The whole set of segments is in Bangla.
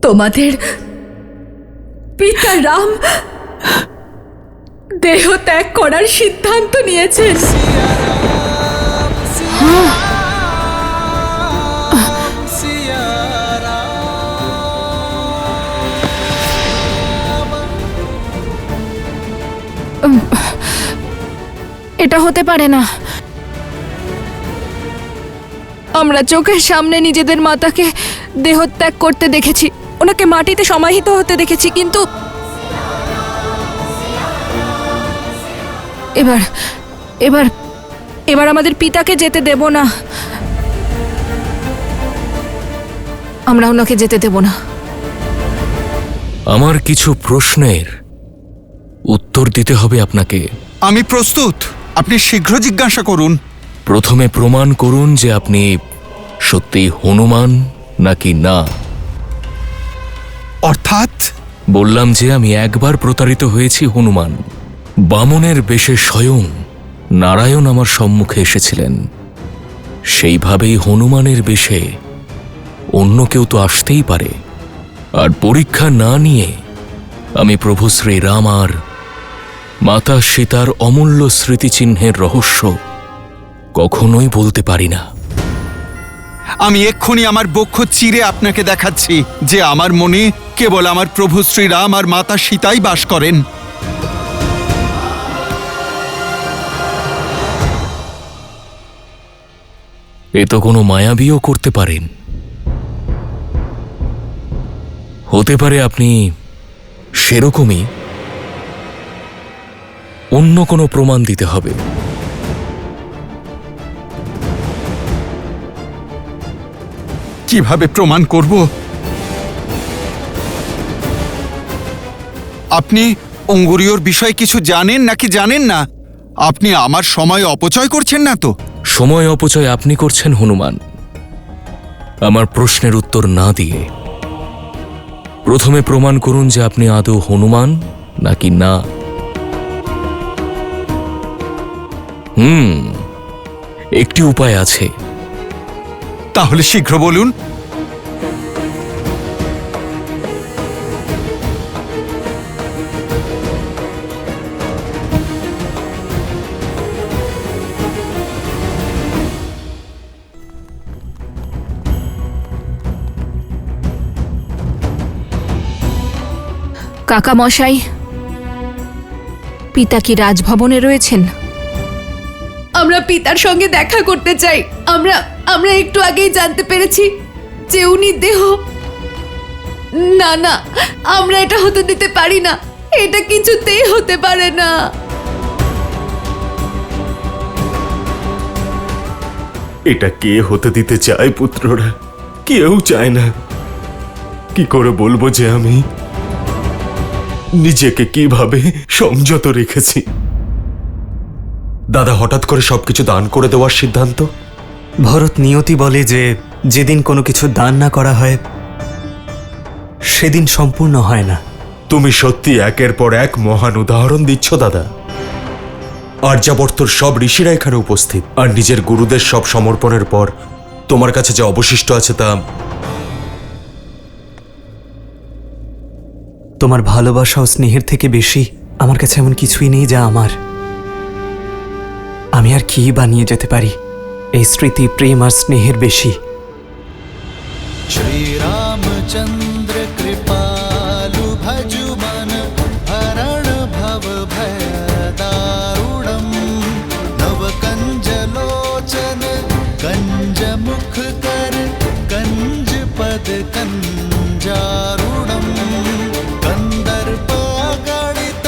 তোমাদের পিতা রাম দেহ ত্যাগ করার সিদ্ধান্ত নিয়েছেন। এটা হতে পারে না। আমরা চোখের সামনে নিজেদের মাতাকে দেহত্যাগ করতে দেখেছি, ওনাকে মাটিতে সমাহিত হতে দেখেছি, কিন্তু এবার এবার এবার আমাদের পিতাকে যেতে দেব না। আমরা ওনাকে যেতে দেব না। আমার কিছু প্রশ্নের উত্তর দিতে হবে আপনাকে। আমি প্রস্তুত, আপনি শীঘ্র জিজ্ঞাসা করুন। প্রথমে প্রমাণ করুন যে আপনি সত্যি হনুমান নাকি না। অর্থাৎ? বললাম যে আমি একবার প্রতারিত হয়েছি হনুমান। বামনের বেশে স্বয়ং নারায়ণ আমার সম্মুখে এসেছিলেন, সেইভাবেই হনুমানের বেশে অন্য কেউ তো আসতেই পারে। আর পরীক্ষা না নিয়ে আমি প্রভু শ্রীরাম আর মাতা সীতার অমূল্য স্মৃতিচিহ্নের রহস্য কখনোই বলতে পারি না। আমি এক্ষুনি আমার বক্ষ চিরে আপনাকে দেখাচ্ছি যে আমার মনে কেবল আমার প্রভু শ্রীরাম আর মাতা সীতাই বাস করেন। এ তো কোনো মায়াবিও করতে পারেন। হতে পারে আপনি সেরকমই অন্য কোনো প্রমাণ দিতে হবে। কিভাবে প্রমাণ করব? আপনি অঙ্গুরীয়র বিষয়ে কিছু জানেন নাকি জানেন না? আপনি আমার সময় অপচয় করছেন না তো? সময় অপচয় আপনি করছেন হনুমান, আমার প্রশ্নের উত্তর না দিয়ে। প্রথমে প্রমাণ করুন যে আপনি আদৌ হনুমান নাকি না। একটি উপায় আছে। তাহলে শীঘ্র বলুন। কাকা মশাই, পিতা কি রাজভবনে রয়েছেন? আমরা পিতার সঙ্গে দেখা করতে চাই। আমরা একটু আগেই জানতে পেরেছি যে উনি দেহ। না না, আমরা এটা হতে দিতে পারি না। এটা কিছুতেই হতে পারে না। এটা কে হতে দিতে চায় পুত্ররা? কেউ চায় না। কি করে বলবো যে আমি নিজেকে কিভাবে সংযত রেখেছি? দাদা হঠাৎ করে সবকিছু দান করে দেওয়ার সিদ্ধান্ত। ভরত নিয়তি বলে যে যেদিন কোনো কিছু দান না করা হয় সেদিন সম্পূর্ণ হয় না। তুমি সত্যি একের পর এক মহান উদাহরণ দিচ্ছ দাদা। আর্যাবর্তর সব ঋষিরা এখানে উপস্থিত, আর নিজের গুরুদের সব সমর্পণের পর তোমার কাছে যে অবশিষ্ট আছে তা তোমার ভালোবাসা ও স্নেহের থেকে বেশি আমার কাছে এমন কিছুই নেই যা আমার। আমি আর কি বানিয়ে যেতে পারি এই স্মৃতি, প্রেম আর স্নেহের বেশি? श्रीरामचन्द्र कृपालु भजु मन हरण भव भय दारुणम् नव कंज लोचन कंज मुख कर कंज पद कंजारुणम् कंदर्प गणित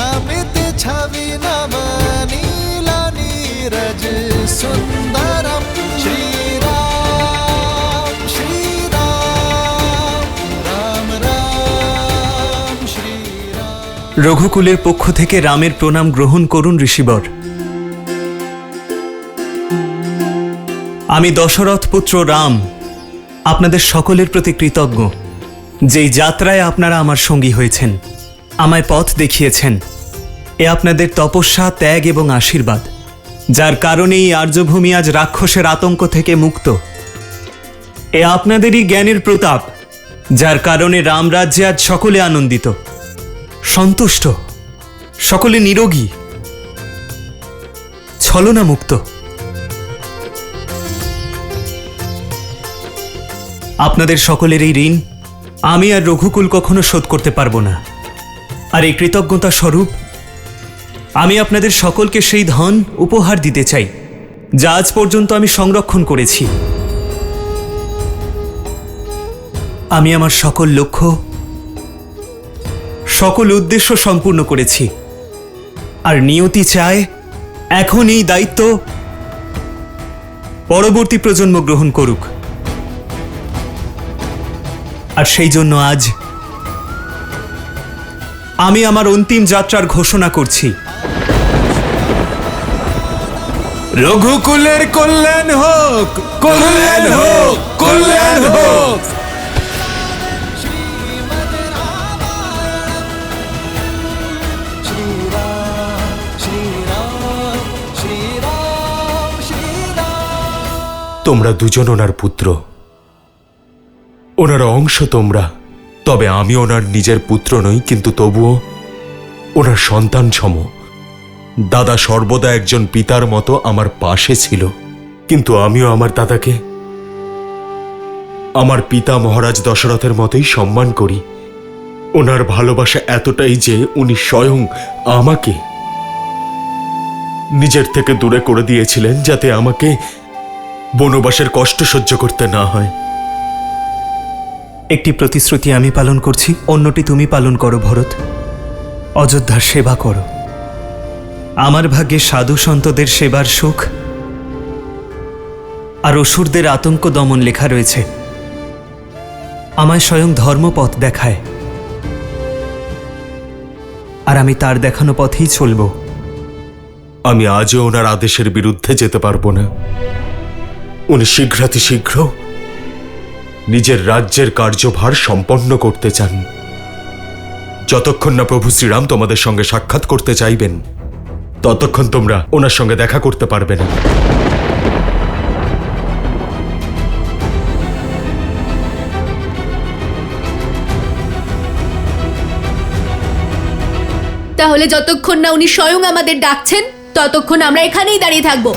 अमित छवि नव नीला नीरज सुंदरम् রঘুকুলের পক্ষ থেকে রামের প্রণাম গ্রহণ করুন ঋষিবর। আমি দশরথ পুত্র রাম আপনাদের সকলের প্রতি কৃতজ্ঞ, যেই যাত্রায় আপনারা আমার সঙ্গী হয়েছেন, আমায় পথ দেখিয়েছেন। এ আপনাদের তপস্যা, ত্যাগ এবং আশীর্বাদ, যার কারণেই আর্যভূমি আজ রাক্ষসের আতঙ্ক থেকে মুক্ত। এ আপনাদেরই জ্ঞানের প্রতাপ, যার কারণে রামরাজ্যে আজ সকলে আনন্দিত, সন্তুষ্ট, সকলে নিরোগী, ছলনামুক্ত। আপনাদের সকলের এই ঋণ আমি আর রঘুকুল কখনো শোধ করতে পারবো না। আর এই কৃতজ্ঞতা স্বরূপ আমি আপনাদের সকলকে সেই ধন উপহার দিতে চাই যা আজ পর্যন্ত আমি সংরক্ষণ করেছি। আমি আমার সকল লক্ষ্য, সকল উদ্দেশ্য সম্পূর্ণ করেছি, আর নিয়তি চায় এখন এই দায়িত্ব পরবর্তী প্রজন্ম গ্রহণ করুক। আর সেই জন্য আজ আমি আমার অন্তিম যাত্রার ঘোষণা করছি। রঘুকুলের কল্যাণ হোক, কল্যাণ হোক, কল্যাণ হোক। তোমরা দুজন ওনার পুত্র, ওনার অংশ তোমরা। তবে আমি ওনার নিজের পুত্র নই, কিন্তু তবুও ওনার সন্তান সম। দাদা সর্বদা একজন পিতার মতো আমার পাশে ছিল, কিন্তু আমিও আমার দাদাকে আমার পিতা মহারাজ দশরথের মতোই সম্মান করি। ওনার ভালোবাসা এতটাই যে উনি স্বয়ং আমাকে নিজের থেকে দূরে করে দিয়েছিলেন, যাতে আমাকে বনবাসের কষ্ট সহ্য করতে না হয়। একটি প্রতিশ্রুতি আমি পালন করছি, অন্যটি তুমি পালন করো ভরত। অযোধ্যার সেবা করো। আমার ভাগ্যে সাধু সন্তদের সেবার সুখ আর অসুরদের আতঙ্ক দমন লেখা রয়েছে। আমায় স্বয়ং ধর্মপথ দেখায়, আর আমি তার দেখানো পথেই চলব। আমি আজও ওনার আদেশের বিরুদ্ধে যেতে পারবো না। উনি শীঘ্রাতিশীঘ্র নিজের রাজ্যের কার্যভার সম্পন্ন করতে চান। যতক্ষণ না প্রভু শ্রীরাম তোমাদের সঙ্গে সাক্ষাৎ করতে চাইবেন, ততক্ষণ তোমরা ওনার সঙ্গে দেখা করতে পারবে না। তাহলে যতক্ষণ না উনি স্বয়ং আমাদের ডাকছেন, ততক্ষণ আমরা এখানেই দাঁড়িয়ে থাকবো।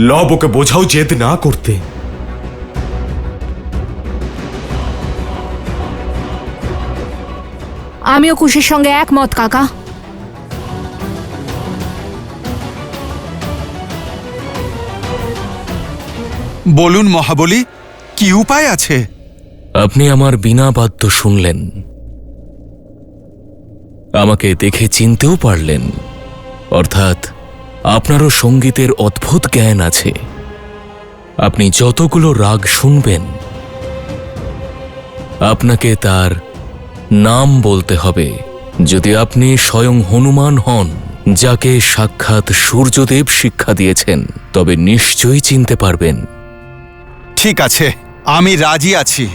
লব ওকে বোঝাও জেদ না করতে। আমিও কুশির সঙ্গে একমত কাকা। বলুন মহাবলী, কি উপায় আছে? আপনি আমার বিনা বাদ্য শুনলেন, আমাকে দেখে চিনতেও পারলেন, অর্থাৎ আপনারও সঙ্গীতের অদ্ভুত জ্ঞান আছে। আপনি যতগুলো রাগ শুনবেন, আপনাকে তার নাম বলতে হবে। যদি আপনি স্বয়ং হনুমান হন, যাকে সাক্ষাৎ সূর্যদেব শিক্ষা দিয়েছেন, তবে নিশ্চয়ই চিনতে পারবেন। ঠিক আছে, আমি রাজি আছি।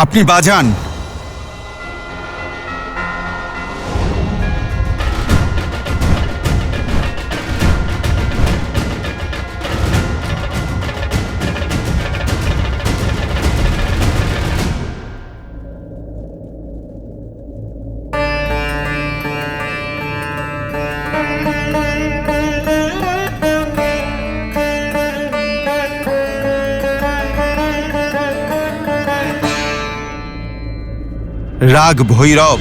আপনি বাজান। রাগ ভৈরব।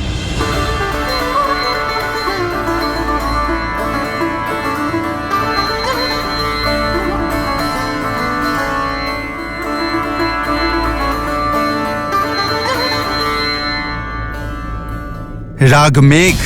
রাগ মেঘ।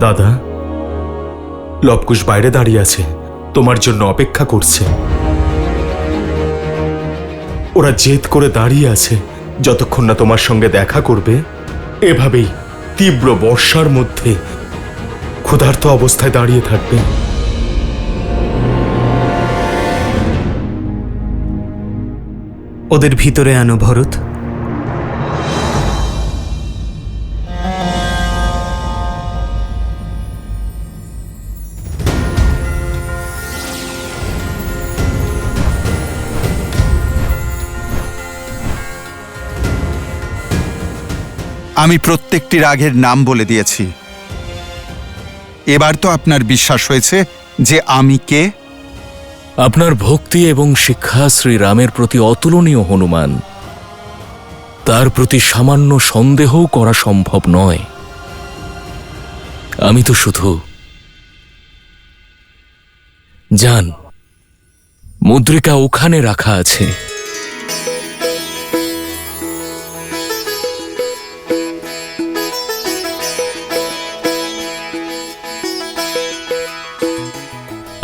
দাদা, লবকুশ বাইরে দাঁড়িয়ে আছে, তোমার জন্য অপেক্ষা করছে। ওরা জেদ করে দাঁড়িয়ে আছে যতক্ষণ না তোমার সঙ্গে দেখা করবে। এভাবেই তীব্র বর্ষার মধ্যে ক্ষুধার্ত অবস্থায় দাঁড়িয়ে থাকবে। ওদের ভিতরে আনো ভরত। আমি প্রত্যেকটি রাগের নাম বলে দিয়েছি। এবার তো আপনার বিশ্বাস হয়েছে যে আমি কে? আপনার ভক্তি এবং শিক্ষা শ্রীরামের প্রতি অতুলনীয় হনুমান। তার প্রতি সামান্য সন্দেহও করা সম্ভব নয়। আমি তো শুধু যান, মুদ্রিকা ওখানে রাখা আছে।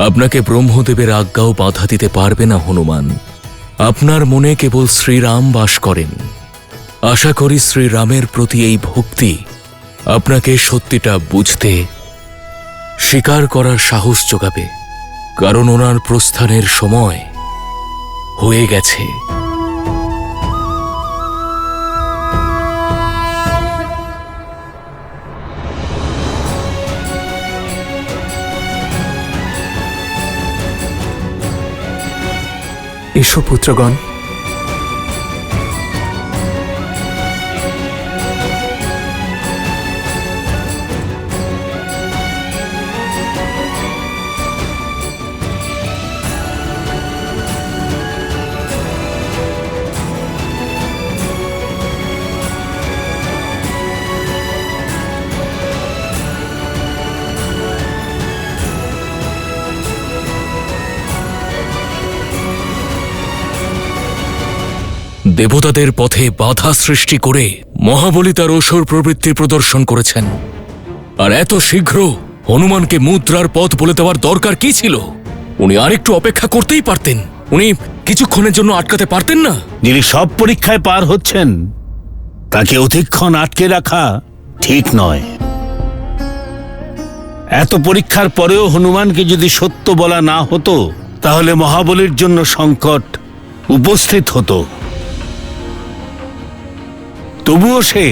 আপনাকে ব্রহ্মদেবের আজ্ঞাও বাধা দিতে পারবে না হনুমান। আপনার মনে কেবল শ্রীরাম বাস করেন। আশা করি শ্রীরামের প্রতি এই ভক্তি আপনাকে সত্যিটা বুঝতে, স্বীকার করার সাহস যোগাবে, কারণ ওনার প্রস্থানের সময় হয়ে গেছে। এসো পুত্রগণ। দেবতাদের পথে বাধা সৃষ্টি করে মহাবলী তার অসুর প্রবৃত্তি প্রদর্শন করেছেন। আর এত শীঘ্র হনুমানকে মুদ্রার পথ বলে দেওয়ার দরকার কি ছিল? উনি আরেকটু অপেক্ষা করতেই পারতেন। উনি কিছুক্ষণের জন্য আটকাতে পারতেন না? যিনি সব পরীক্ষায় পার হচ্ছেন তাকে অধিকক্ষণ আটকে রাখা ঠিক নয়। এত পরীক্ষার পরেও হনুমানকে যদি সত্য বলা না হতো তাহলে মহাবলীর জন্য সংকট উপস্থিত হতো। তবুও সে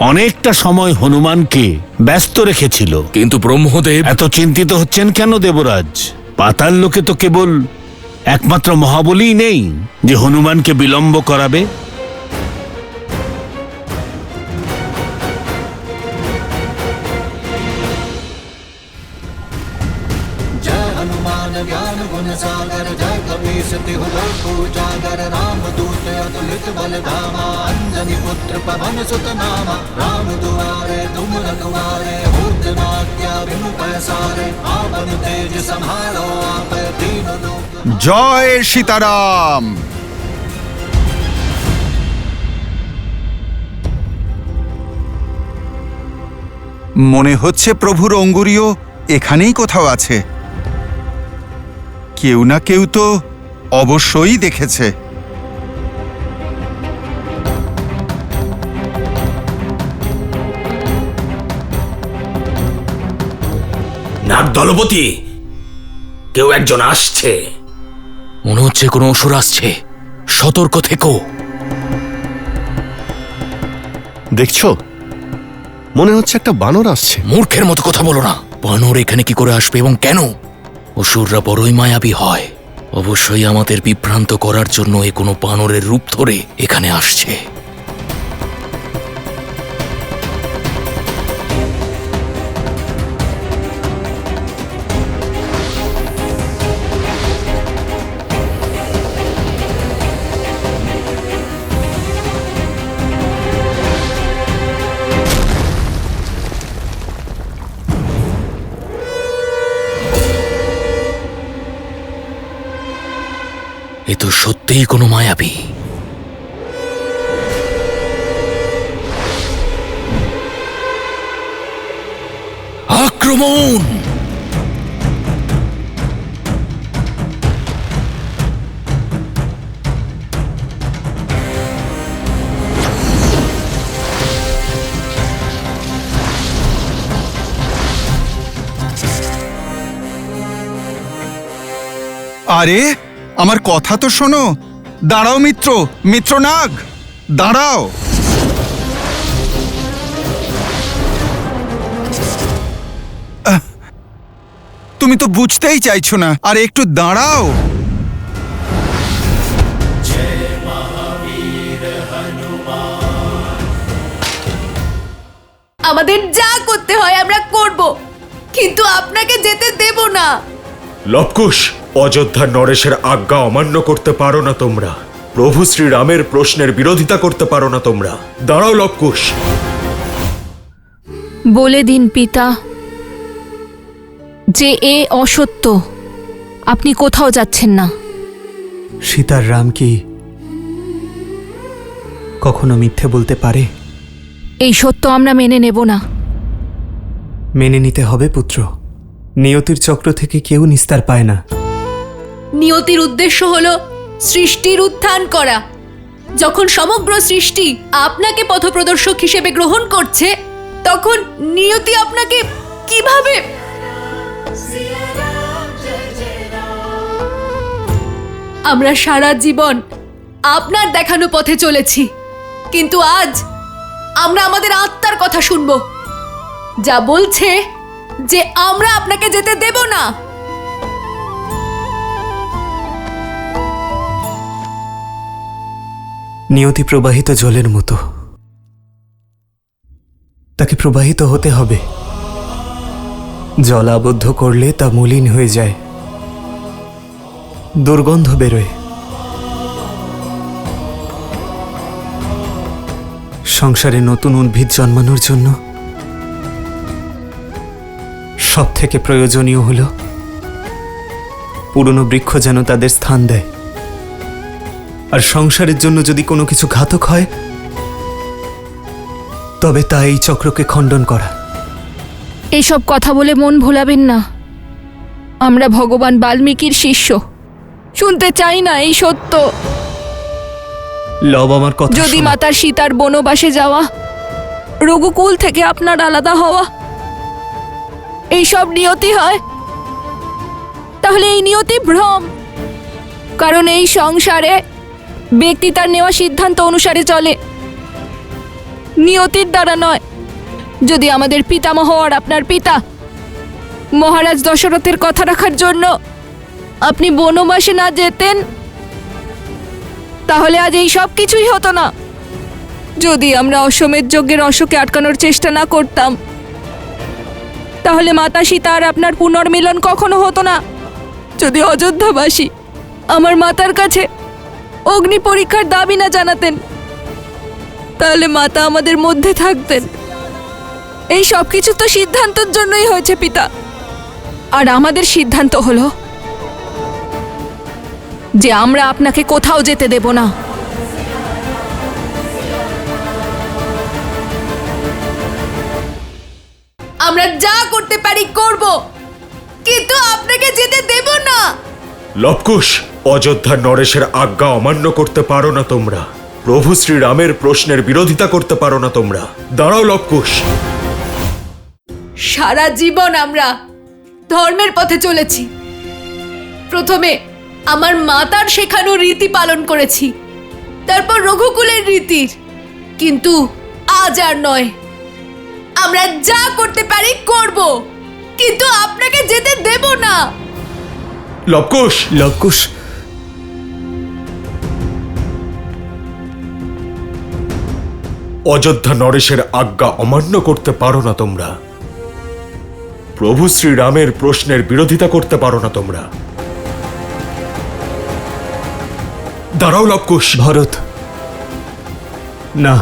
অনেকটা সময় হনুমানকে ব্যস্ত রেখেছিল। কিন্তু ব্রহ্মদেব এত চিন্তিত হচ্ছেন কেন দেবরাজ? পাতাল লোকে তো কেবল একমাত্র মহাবলীই নেই যে হনুমানকে বিলম্ব করাবে। जय हनुमान ज्ञान गुण सागर जय कपीस तिहु लोक उजागर रामदूत अतुलित बल धामा अंजनी पुत्र पवन सुत नामा राम दुआरे तुम रखवारे होत न आज्ञा बिनु पैसारे आपन तेज संभालो आप तीनों लोक। জয় সীতারাম। মনে হচ্ছে প্রভুর অঙ্গুরীয় এখানেই কোথাও আছে। কেউ না কেউ তো অবশ্যই দেখেছে। নাগ দলপতি, কেউ একজন আসছে। মনে হচ্ছে কোনো অসুর আসছে, সতর্ক থেকো। দেখছো, মনে হচ্ছে একটা বানর আসছে। মূর্খের মতো কথা বলো না। বানর এখানে কি করে আসবে এবং কেন? অসুররা বড়ই মায়াবী হয়। অবশ্যই আমাদের বিভ্রান্ত করার জন্য এ কোনো বানরের রূপ ধরে এখানে আসছে। এ তো সত্যিই কোনো মায়াবী। আক্রমণ! আরে আমার কথা তো শোনো। দাঁড়াও মিত্র, মিত্রনাগ, দাঁড়াও। তুমি তো বুঝতেই চাইছো না, আর একটু দাঁড়াও। আমাদের যা করতে হয় আমরা করব, কিন্তু আপনাকে যেতে দেব না। লবকুশ, অযোধ্যার নরেশের আজ্ঞা অমান্য করতে পারো না তোমরা। প্রভু শ্রীরামের প্রশ্নের বিরোধিতা করতে পারো না তোমরা। দাঁড়াও লবকুশ। বলে দিন পিতা যে এ অসত্য, আপনি কোথাও যাচ্ছেন না। সীতার রাম কি কখনো মিথ্যে বলতে পারে? এই সত্য আমরা মেনে নেব না। মেনে নিতে হবে পুত্র। নিয়তির চক্র থেকে কেউ নিস্তার পায় না। নিয়তির উদ্দেশ্য হলো সৃষ্টির উত্থান করা। যখন সমগ্র সৃষ্টি আপনাকে পথপ্রদর্শক হিসেবে গ্রহণ করছে, তখন নিয়তি আপনাকে কিভাবে? আমরা সারা জীবন আপনার দেখানো পথে চলেছি, কিন্তু আজ আমরা আমাদের আত্মার কথা শুনবো, যা বলছে যে আমরা আপনাকে যেতে দেব না। নিয়তি প্রবাহিত জলের মতো, তাকে প্রবাহিত হতে হবে। জল আবদ্ধ করলে তা মলিন হয়ে যায়, দুর্গন্ধ বেরোয়। সংসারে নতুন উদ্ভিদ জন্মানোর জন্য সব থেকে প্রয়োজনীয় হল পুরনো বৃক্ষ যেন তাদের স্থান দেয়। আর সংসারের জন্য যদি কোনো কিছু ঘাতক হয়, তবে তা এই চক্রকে খণ্ডন করা। এইসব কথা বলে মন ভোলাবেন না। আমরা ভগবান বাল্মীকির শিষ্য, শুনতে চাই না এই সত্য। লব আমার কথা যদি শোনো। মাতার সীতার বনবাসে যাওয়া, রঘুকুল থেকে আপনার আলাদা হওয়া এইসব নিয়তি হয়, তাহলে এই নিয়তি ভ্রম। কারণ এই সংসারে ব্যক্তি তার নেওয়া সিদ্ধান্ত অনুসারে চলে, নিয়তির দ্বারা নয়। যদি আমাদের পিতামহ আর আপনার পিতা মহারাজ দশরথের কথা রাখার জন্য আপনি বনবাসে না যেতেন, তাহলে আজ এই সব কিছুই হতো না। যদি আমরা অশ্বমেধ যজ্ঞের অশ্বকে আটকানোর চেষ্টা না করতাম, তাহলে মাতা সীতা আর আপনার পুনর্মিলন কখনো হতো না। যদি অযোধ্যাবাসী আমার মাতার কাছে অগ্নি পরীক্ষার দাবি না জানাতেন, তাহলে মাতা আমাদের মধ্যে থাকতেন। এই সব কিছু তো সিদ্ধান্তের জন্যই হয়েছে পিতা। আর আমাদের সিদ্ধান্ত হলো যে আমরা আপনাকে কোথাও যেতে দেব না। আমরা যা করতে পারি করব, কিন্তু আপনাকে যেতে দেব না। লবকুশ, অযোধ্যার নরেশের আজ্ঞা অমান্য করতে পারো না তোমরা। প্রভু শ্রীরামের প্রশ্নের বিরোধিতা করতে পারো না তোমরা। দাঁড়াও লবকুশ। সারা জীবন আমরা ধর্মের পথে চলেছি। প্রথমে আমার মাতার শেখানো রীতি পালন করেছি, তারপর রঘুকুলের রীতির, কিন্তু আজ আর নয়। আমরা যা করতে পারি করব, কিন্তু আপনাকে যেতে দেব না। লবকুশ, লবকুশ, অযোধ্যা নরেশের আজ্ঞা অমান্য করতে পারো না তোমরা। প্রভু শ্রীরামের প্রশ্নের বিরোধিতা করতে পারো না তোমরা। দাঁড়াও লবকুশ। ভরত, না।